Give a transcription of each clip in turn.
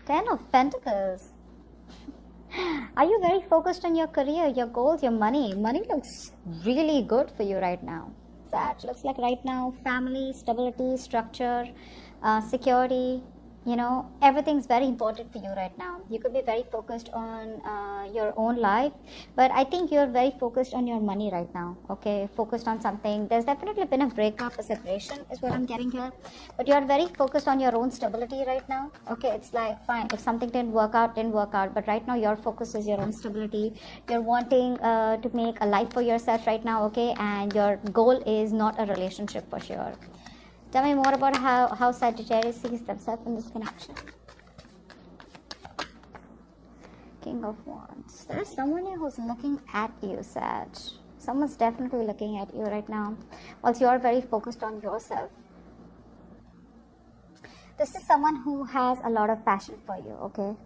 Ten of Pentacles. Are you very focused on your career, your goals, your money? Money looks really good for you right now. That looks like right now, family, stability, structure, security, everything's very important for you right now. You could be very focused on your own life, but I think you're very focused on your money right now, okay? Focused on something. There's definitely been a breakup, a separation is what I'm getting here, but you're very focused on your own stability right now, okay? It's like, fine, if something didn't work out, but right now your focus is your own stability. You're wanting to make a life for yourself right now, okay? And your goal is not a relationship for sure. Tell me more about how Sagittarius sees themselves in this connection. King of Wands. There is someone here who's looking at you, Sag. Someone's definitely looking at you right now. Also, you're very focused on yourself. This is someone who has a lot of passion for you, okay?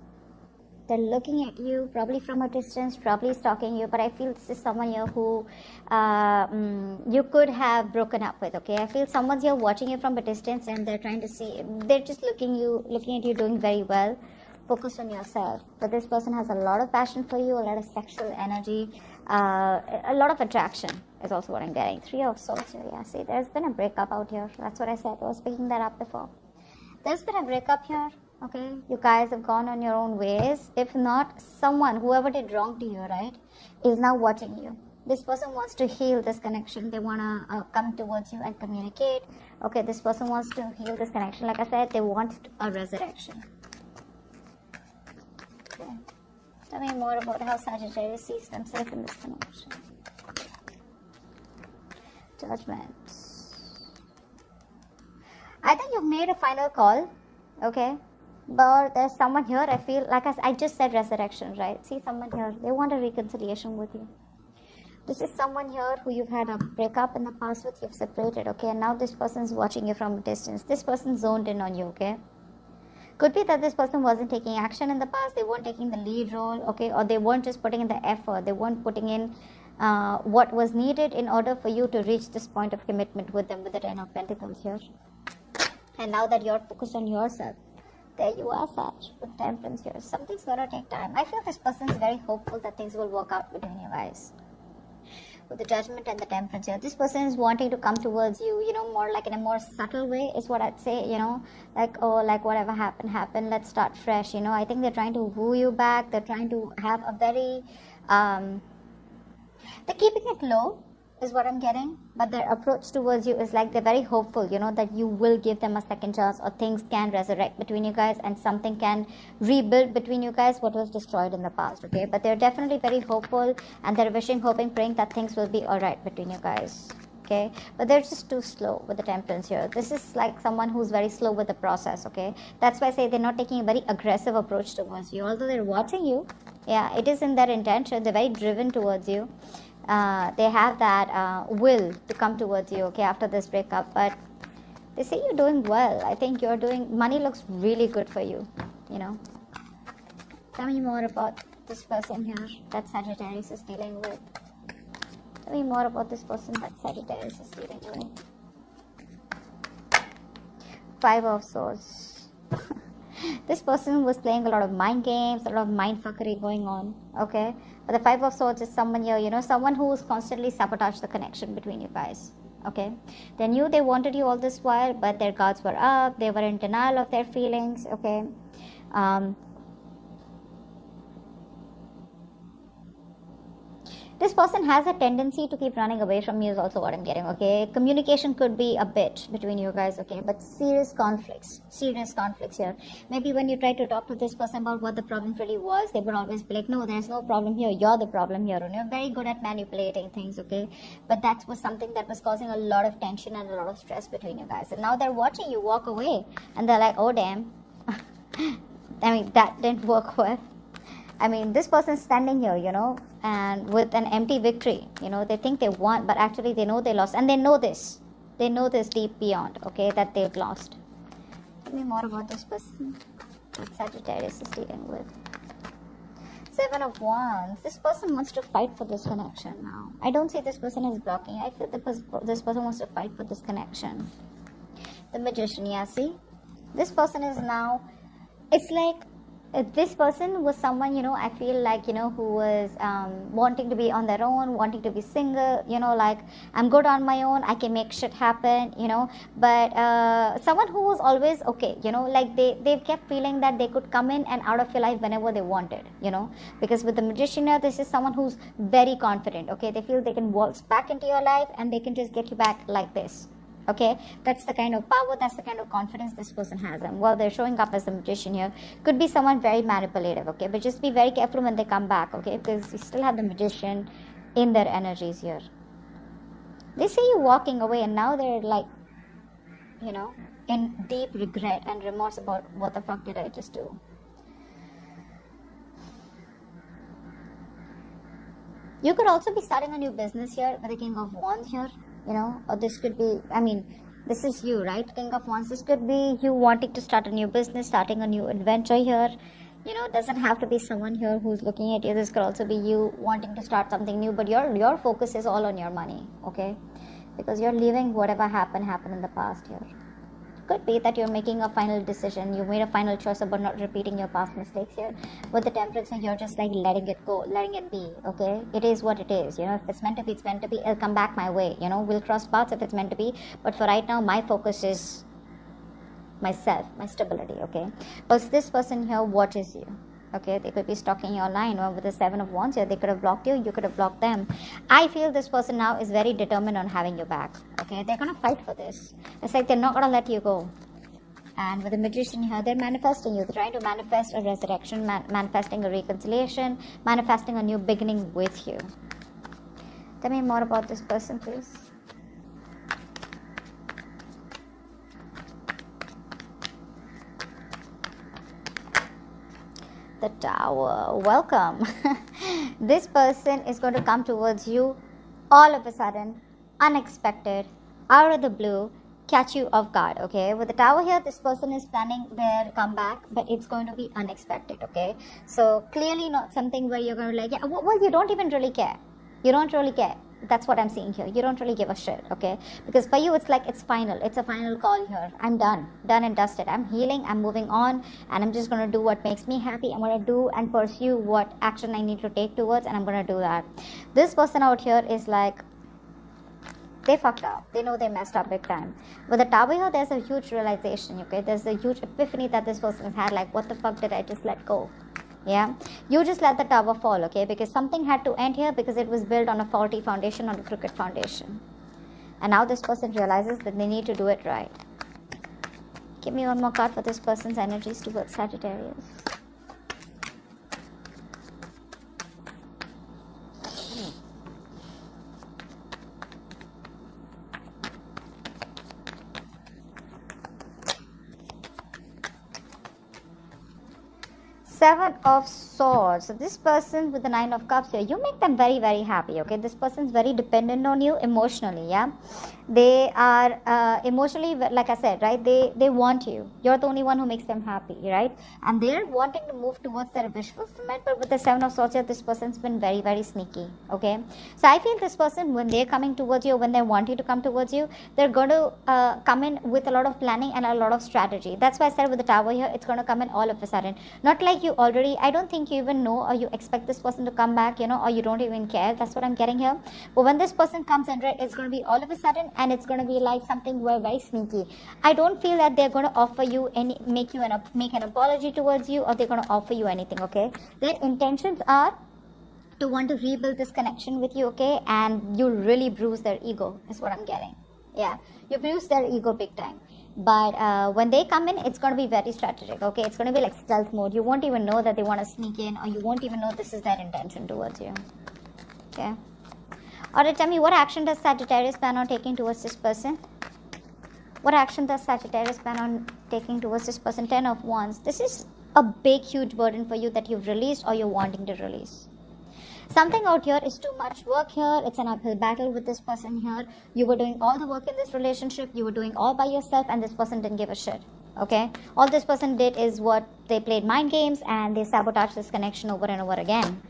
They're looking at you, probably from a distance, probably stalking you, but I feel this is someone here who you could have broken up with, okay? I feel someone's here watching you from a distance and they're trying to see, they're just looking at you doing very well, focused on yourself. But this person has a lot of passion for you, a lot of sexual energy, a lot of attraction is also what I'm getting. Three of Swords here, yeah, see, there's been a breakup out here. That's what I said, I was picking that up before. There's been a breakup here. Okay, you guys have gone on your own ways. If not, whoever did wrong to you, right, is now watching you. This person wants to heal this connection. They want to come towards you and communicate. Okay, this person wants to heal this connection. Like I said, they want a resurrection. Okay. Tell me more about how Sagittarius sees themselves in this connection. Judgment. I think you've made a final call. Okay. But there's someone here, I feel, like I just said resurrection, right? See someone here, they want a reconciliation with you. This is someone here who you've had a breakup in the past with, you've separated, okay? And now this person's watching you from a distance. This person zoned in on you, okay? Could be that this person wasn't taking action in the past, they weren't taking the lead role, okay? Or they weren't just putting in the effort, they weren't putting in what was needed in order for you to reach this point of commitment with them, with the Ten of Pentacles here. And now that you're focused on yourself, there you are, Sag, with Temperance here. Something's going to take time. I feel this person is very hopeful that things will work out between you guys. With the Judgment and the Temperance here, this person is wanting to come towards you, more like in a more subtle way is what I'd say, like, oh, like whatever happened, let's start fresh, I think they're trying to woo you back. They're trying to have a very, they're keeping it low, is what I'm getting, but their approach towards you is like they're very hopeful, that you will give them a second chance, or things can resurrect between you guys and something can rebuild between you guys what was destroyed in the past, okay? But they're definitely very hopeful and they're wishing, hoping, praying that things will be alright between you guys, okay? But they're just too slow with the Temperance here. This is like someone who's very slow with the process, okay? That's why I say they're not taking a very aggressive approach towards you, although they're watching you. Yeah, it is in their intention. They're very driven towards you. They have that will to come towards you, okay, after this breakup, but they say you're doing well. I think you're doing, money looks really good for you, Tell me more about this person here that Sagittarius is dealing with. Tell me more about this person that Sagittarius is dealing with. Five of Swords. This person was playing a lot of mind games, a lot of mind fuckery going on, okay? But the Five of Swords is someone here, someone who's constantly sabotaged the connection between you guys, okay? They knew they wanted you all this while, but their guards were up, they were in denial of their feelings, okay? This person has a tendency to keep running away from you is also what I'm getting, okay? Communication could be a bit between you guys, okay? But serious conflicts here. Maybe when you try to talk to this person about what the problem really was, they would always be like, no, there's no problem here, you're the problem here. And you're very good at manipulating things, okay? But that was something that was causing a lot of tension and a lot of stress between you guys. And now they're watching you walk away and they're like, oh, damn. I mean, that didn't work well. I mean, this person's standing here, and with an empty victory, they think they won, but actually they know they lost. And they know this. They know this deep beyond, okay, that they've lost. Tell me more about this person that Sagittarius is dealing with. Seven of Wands. This person wants to fight for this connection now. I don't see this person is blocking. I feel this person wants to fight for this connection. The Magician, yeah, see? This person is now, it's like this person was someone, I feel like, who was wanting to be on their own, wanting to be single, like, I'm good on my own, I can make shit happen, but someone who was always okay, like they kept feeling that they could come in and out of your life whenever they wanted, because with the magician here, this is someone who's very confident, okay? They feel they can waltz back into your life and they can just get you back like this. Okay, that's the kind of power, that's the kind of confidence this person has. And while they're showing up as a magician here, could be someone very manipulative, okay? But just be very careful when they come back, okay? Because you still have the magician in their energies here. They see you walking away and now they're like, in deep regret and remorse about what the fuck did I just do. You could also be starting a new business here with the King of Wands here. Or this could be, this is you, right? King of Wands. This could be you wanting to start a new business, starting a new adventure here. Doesn't have to be someone here who's looking at you. This could also be you wanting to start something new, but your focus is all on your money, okay? Because you're leaving whatever happened in the past here. Could be that you're making a final decision, you made a final choice about not repeating your past mistakes here. With the Temperance, you're just like letting it go, letting it be, okay? It is what it is, if it's meant to be, it's meant to be. It'll come back my way, we'll cross paths if it's meant to be. But for right now, my focus is myself, my stability, okay? Because this person here watches you, okay? They could be stalking your line, or with the Seven of Wands here, they could have blocked you, you could have blocked them. I feel this person now is very determined on having you back, okay? They're gonna fight for this. It's like they're not gonna let you go. And with the Magician here, they're manifesting you. They're trying to manifest a resurrection, manifesting a reconciliation, manifesting a new beginning with you. Tell me more about this person, please. The Tower. Welcome. This person is going to come towards you all of a sudden, unexpected, out of the blue, catch you off guard, okay? With the Tower here, this person is planning their comeback, but it's going to be unexpected, okay? So clearly not something where you're going to like, yeah, well, you don't even really care. You don't really care. That's what I'm seeing here. You don't really give a shit, okay? Because for you, it's like it's final. It's a final call here. I'm done and dusted. I'm healing. I'm moving on, and I'm just gonna do what makes me happy. I'm gonna do and pursue what action I need to take towards, and I'm gonna do that. This person out here is like, they fucked up. They know they messed up big time. With the Tower here, there's a huge realization, okay? There's a huge epiphany that this person has had. Like, what the fuck did I just let go? Yeah, you just let the Tower fall, okay? Because something had to end here because it was built on a faulty foundation, on a crooked foundation. And now this person realizes that they need to do it right. Give me one more card for this person's energies towards Sagittarius. Seven of Swords. So this person with the Nine of Cups here, you make them very, very happy, okay? This person's very dependent on you emotionally, yeah? They are emotionally, like I said, right? They want you. You're the only one who makes them happy, right? And they're wanting to move towards their wish fulfillment, but with the Seven of Swords here, this person's been very, very sneaky, okay? So I feel this person, when they're coming towards you, when they want you to come towards you, they're going to come in with a lot of planning and a lot of strategy. That's why I said with the Tower here, it's going to come in all of a sudden. Not like you already, I don't think you even know, or you expect this person to come back, or you don't even care. That's what I'm getting here. But when this person comes in, it's going to be all of a sudden, and it's going to be like something very sneaky. I don't feel that they're going to offer you make an apology towards you, or they're going to offer you anything, okay? Their intentions are to want to rebuild this connection with you, okay? And you really bruise their ego, is what I'm getting. Yeah, you bruise their ego big time. But when they come in, it's going to be very strategic, okay? It's going to be like stealth mode. You won't even know that they want to sneak in, or you won't even know this is their intention towards you, okay? Alright, tell me, what action does Sagittarius plan on taking towards this person? What action does Sagittarius plan on taking towards this person? 10 of Wands. This is a big, huge burden for you that you've released or you're wanting to release. Something out here is too much work here. It's an uphill battle with this person here. You were doing all the work in this relationship. You were doing all by yourself, and this person didn't give a shit, okay? All this person did is what they played mind games, and they sabotaged this connection over and over again.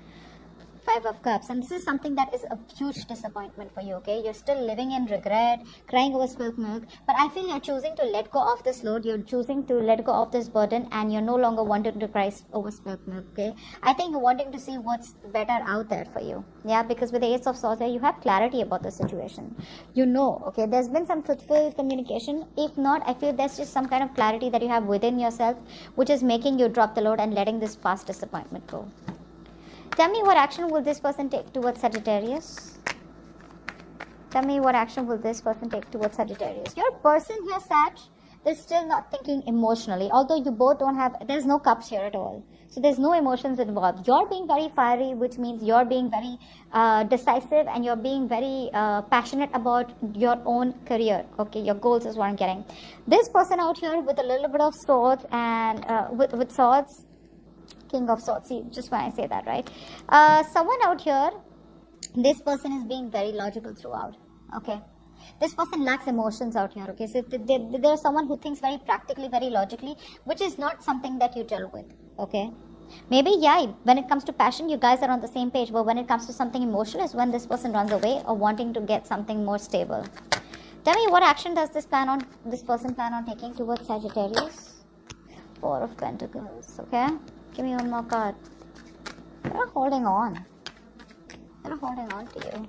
Five of Cups, and this is something that is a huge disappointment for you, okay? You're still living in regret, crying over spilled milk, but I feel you're choosing to let go of this load, you're choosing to let go of this burden, and you're no longer wanting to cry over spilled milk, okay? I think you're wanting to see what's better out there for you, yeah, because with the Ace of Swords there, you have clarity about the situation. You know, okay, there's been some truthful communication. If not, I feel there's just some kind of clarity that you have within yourself, which is making you drop the load and letting this past disappointment go. Tell me what action will this person take towards Sagittarius? Tell me what action will this person take towards Sagittarius? Your person here, Sag, they're still not thinking emotionally. Although you both don't have, there's no cups here at all. So there's no emotions involved. You're being very fiery, which means you're being very decisive, and you're being very passionate about your own career. Okay, your goals is what I'm getting. This person out here with a little bit of swords and with swords, King of Swords, see, just when I say that, right? Someone out here, this person is being very logical throughout, okay? This person lacks emotions out here, okay? So there's someone who thinks very practically, very logically, which is not something that you gel with, okay? Maybe, yeah, when it comes to passion, you guys are on the same page, but when it comes to something emotional is when this person runs away or wanting to get something more stable. Tell me what action does this person plan on taking towards Sagittarius? Four of Pentacles, okay? Give me one more card. They're holding on. They're holding on to you.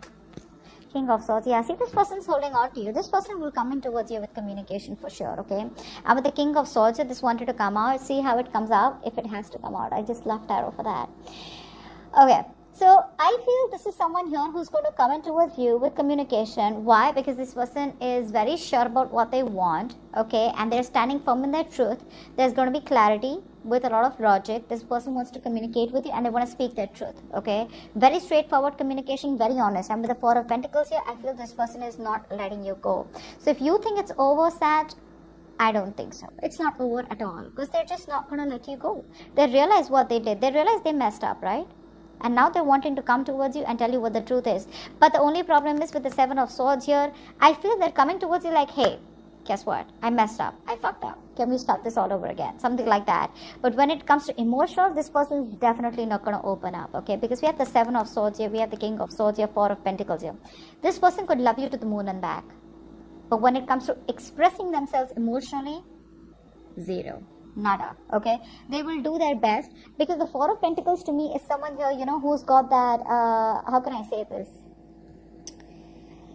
King of Swords. Yeah, see, this person's holding on to you. This person will come in towards you with communication for sure, okay? And with the King of Swords, this wanted to come out. See how it comes out, if it has to come out. I just love tarot for that. Okay. So, I feel this is someone here who's going to come in towards you with communication. Why? Because this person is very sure about what they want, okay? And they're standing firm in their truth. There's going to be clarity with a lot of logic. This person wants to communicate with you and they want to speak their truth, okay? Very straightforward communication, very honest. And with the Four of Pentacles here, I feel this person is not letting you go. So, if you think it's over, Sag, I don't think so. It's not over at all because they're just not going to let you go. They realize what they did. They realize they messed up, right? And now they're wanting to come towards you and tell you what the truth is. But the only problem is with the Seven of Swords here, I feel they're coming towards you like, hey, guess what? I messed up. I fucked up. Can we start this all over again? Something like that. But when it comes to emotional, this person is definitely not going to open up, okay? Because we have the Seven of Swords here, we have the King of Swords here, Four of Pentacles here. This person could love you to the moon and back. But when it comes to expressing themselves emotionally, zero. Nada, okay? They will do their best because the Four of Pentacles to me is someone here, you know, who's got that, how can I say this?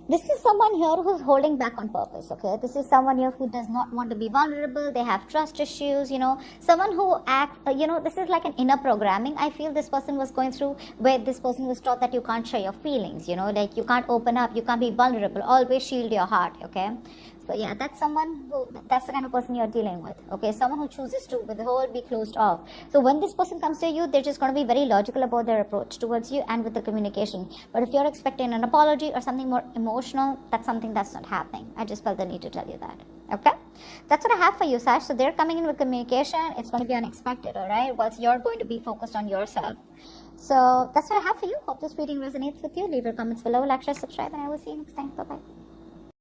This is someone here who's holding back on purpose, okay? This is someone here who does not want to be vulnerable. They have trust issues, you know. Someone who acts, you know, this is like an inner programming. I feel this person was going through where this person was taught that you can't share your feelings, you know, like you can't open up, you can't be vulnerable. Always shield your heart, okay? So yeah, that's someone who, that's the kind of person you're dealing with, okay? Someone who chooses to withhold, be closed off. So when this person comes to you, they're just going to be very logical about their approach towards you and with the communication. But if you're expecting an apology or something more emotional, that's something that's not happening. I just felt the need to tell you that, okay? That's what I have for you, Sag. So they're coming in with communication. It's going to be unexpected, all right? Whilst you're going to be focused on yourself. So that's what I have for you. Hope this reading resonates with you. Leave your comments below, like, share, subscribe, and I will see you next time. Bye-bye.